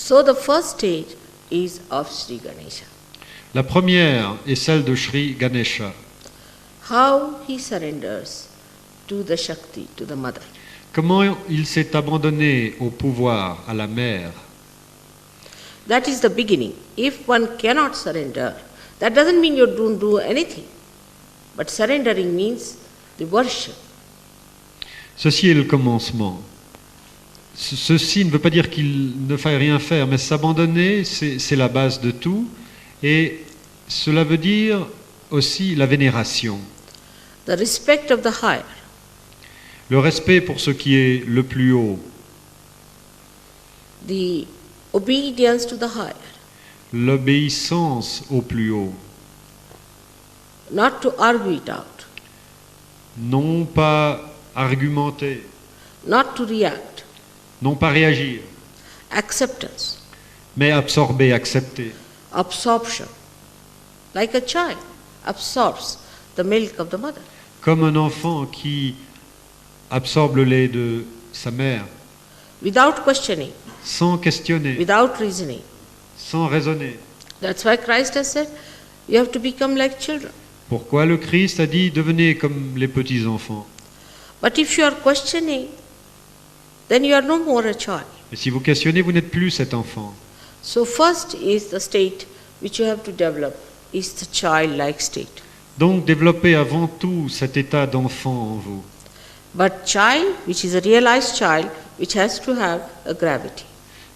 So the first stage is of Sri Ganesha. La première est celle de Sri Ganesha. How he surrenders to the Shakti, to the mother. Comment il s'est abandonné au pouvoir, à la mère. That is the beginning. If one cannot surrender, that doesn't mean you don't do anything. But surrendering means the worship. Ceci est le commencement. Ceci ne veut pas dire qu'il ne faille rien faire, mais s'abandonner, c'est la base de tout. Et cela veut dire aussi la vénération. The respect of the higher. Le respect pour ce qui est le plus haut. The obedience to the higher. L'obéissance au plus haut. Not to argue it out. Non pas argumenter. Not to react. Non pas réagir. Acceptance. Mais absorber, accepter. Absorption. Like a child absorbs the milk of the mother. Comme un enfant qui absorbe le lait de sa mère. Without questioning. Sans questionner. Without reasoning. Sans raisonner. That's why Christ has said, you have to become like children. Pourquoi le Christ a dit devenez comme les petits enfants. But if you are questioning, then you are no more a child. Et si vous questionnez, vous n'êtes plus cet enfant. So first is the state which you have to develop, is the childlike state. Donc développez avant tout cet état d'enfant en vous. But child, which is a realized child, which has to have a gravity.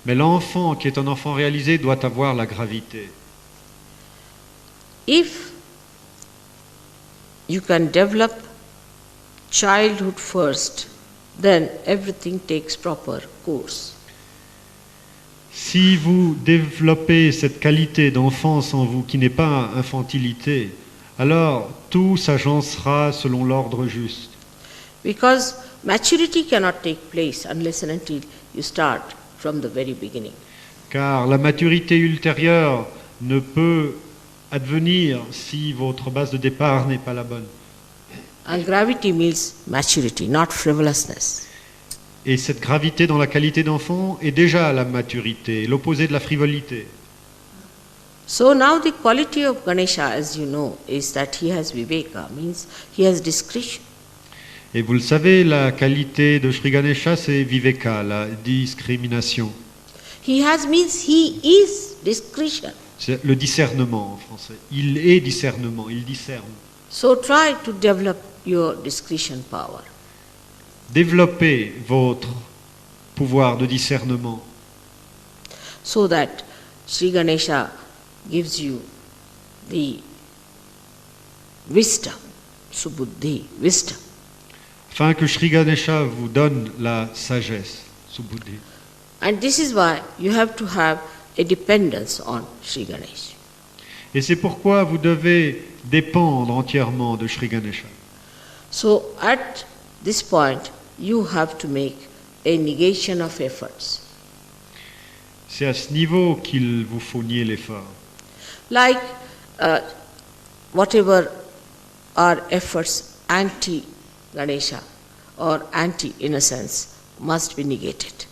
Mais l'enfant qui est un enfant réalisé doit avoir la gravité. If you can develop childhood first, then everything takes proper course. Si vous développez cette qualité d'enfance en vous qui n'est pas infantilité, alors tout s'agencera selon l'ordre juste. Because maturity cannot take place unless and until you start from the very beginning. Car la maturité ultérieure ne peut advenir si votre base de départ n'est pas la bonne. And gravity means maturity, not frivolousness. Et cette gravité dans la qualité d'enfant est déjà la maturité, l'opposé de la frivolité. So now the quality of Ganesha, as you know, is that he has viveka, means he has discretion. Et vous le savez, la qualité de Sri Ganesha, c'est viveka, la discrimination. He has means he is discretion. C'est le discernement en français. Il est discernement, il discerne. So try to develop your discretion power. Développez votre pouvoir de discernement So that Sri Ganesha gives you the wisdom, subuddhi, wisdom. afin que Sri Ganesha vous donne la sagesse, subuddhi. And this is why you have to have a dependence on Sri Ganesha. Et c'est pourquoi vous devez dépendre entièrement de Sri Ganesha. So at this point, you have to make a negation of efforts. C'est à ce niveau qu'il vous faut nier l'effort. Like whatever are efforts anti-Ganesha or anti-innocence must be negated.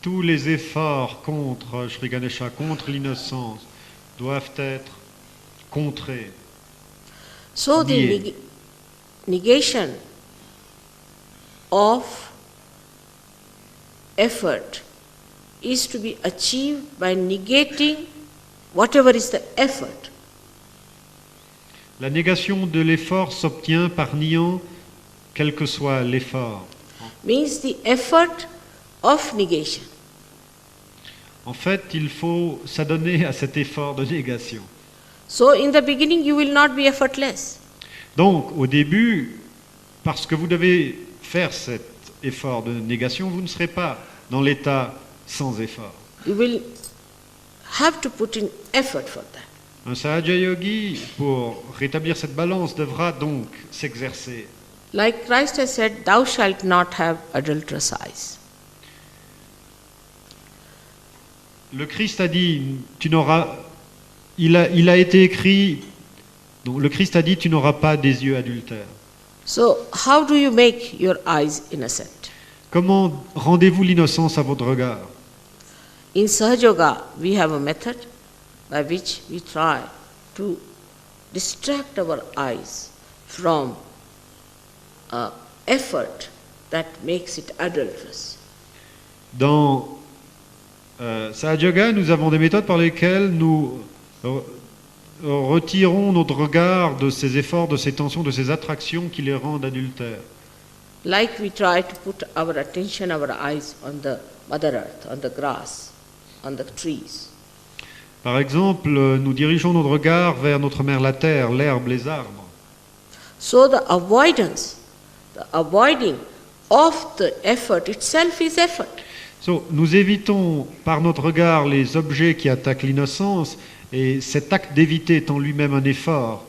Tous les efforts contre Sri Ganesha, contre l'innocence, doivent être contrés. So the negation of effort is to be achieved by negating whatever is the effort. La négation de l'effort s'obtient par niant quel que soit l'effort. Means the effort of negation. En fait, il faut s'adonner à cet effort de négation. So in the beginning you will not be effortless. Donc, au début, parce que vous devez faire cet effort de négation, vous ne serez pas dans l'état sans effort. You will have to put in effort for that. Un Sahaja Yogi, pour rétablir cette balance, devra donc s'exercer. Like Christ has said, thou shalt not have adulterous eyes. Le Christ a dit, tu n'auras, il a été écrit, donc le Christ a dit, tu n'auras pas des yeux adultères. So how do you make your eyes innocent? Comment rendez-vous l'innocence à votre regard? In Sahaja Yoga, we have a method by which we try to distract our eyes from effort that makes it adulterous. Dans Sahaja Yoga, nous avons des méthodes par lesquelles nous retirons notre regard de ces efforts, de ces tensions, de ces attractions qui les rendent adultères. Like we try to put our attention, our eyes on the Mother Earth, on the grass, on the trees. Par exemple, nous dirigeons notre regard vers notre mère la terre, l'herbe, les arbres. So the avoiding of the effort itself is effort. So, nous évitons par notre regard les objets qui attaquent l'innocence, et cet acte d'éviter est en lui-même un effort.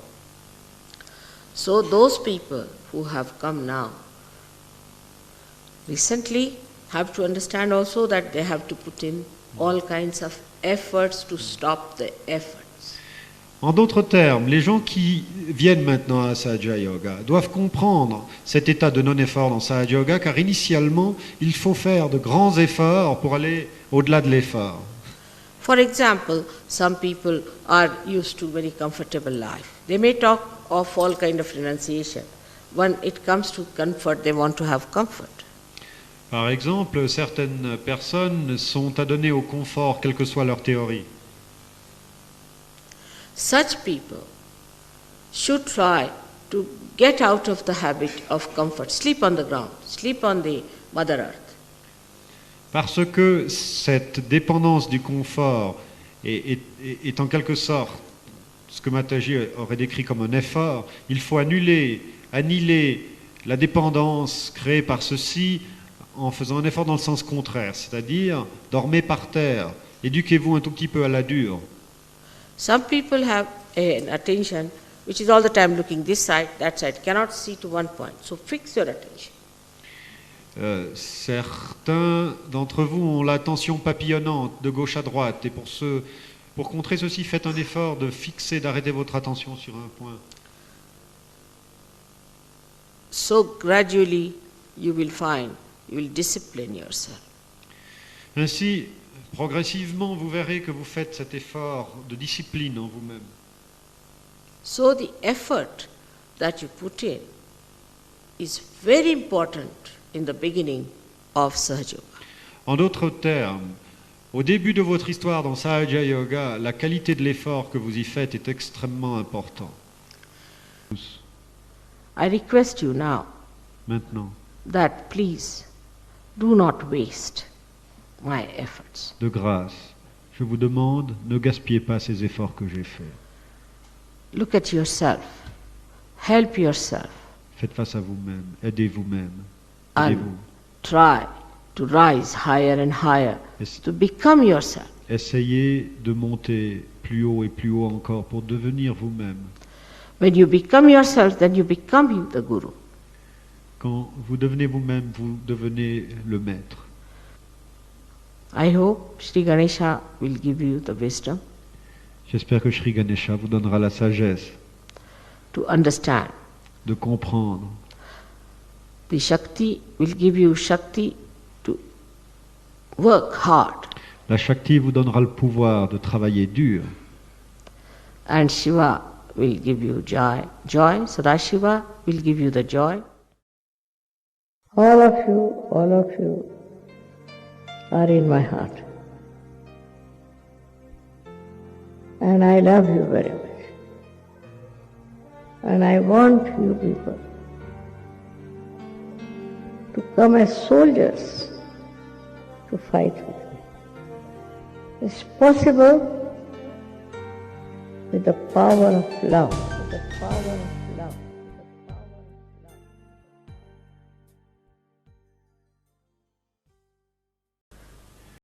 So those people who have come now recently have to understand also that they have to put in all kinds of efforts to stop the efforts. En d'autres termes, les gens qui viennent maintenant à Sahaja Yoga doivent comprendre cet état de non-effort dans Sahaja Yoga, car initialement, il faut faire de grands efforts pour aller au-delà de l'effort. For example, some people are used to very comfortable life. They may talk of all kind of renunciation. When it comes to comfort, they want to have comfort. Par exemple, certaines personnes sont adonnées au confort, quelle que soit leur théorie. Such people should try to get out of the habit of comfort. Sleep on the ground, sleep on the Mother Earth. Parce que cette dépendance du confort est en quelque sorte ce que Mataji aurait décrit comme un effort, il faut annihiler la dépendance créée par ceci en faisant un effort dans le sens contraire, c'est-à-dire dormez par terre, éduquez-vous un tout petit peu à la dure. Some people have an attention which is all the time looking this side, that side, cannot see to one point. So fix your attention. Certains d'entre vous ont l'attention papillonnante de gauche à droite, et pour contrer ceci, faites un effort de fixer, d'arrêter votre attention sur un point. So gradually you will find, you will discipline yourself. Ainsi, progressivement, vous verrez que vous faites cet effort de discipline en vous-même. So the effort that you put in is very important in the beginning of Sahaja Yoga. En d'autres termes, au début de votre histoire dans Sahaja Yoga, la qualité de l'effort que vous y faites est extrêmement importante. I request you now Maintenant, that please do not waste my efforts. de grâce, je vous demande, ne gaspillez pas ces efforts que j'ai faits. Look at yourself, help yourself, Faites face à vous-même, aidez vous-même, and aidez-vous. try to rise higher and higher, Ess- to become yourself. Essayez de monter plus haut et plus haut encore pour devenir vous-même. When you become yourself, then you become the Guru. Quand vous devenez vous-même, vous devenez le maître. I hope Sri Ganesha will give you the wisdom J'espère que Sri Ganesha vous donnera la sagesse to understand. de comprendre. The Shakti will give you Shakti to work hard. La Shakti vous donnera le pouvoir de travailler dur. And Shiva will give you joy. Sadashiva will give you the joy. All of you are in my heart. And I love you very much. And I want you people to come as soldiers to fight with me. It's possible with the power of love, with the power of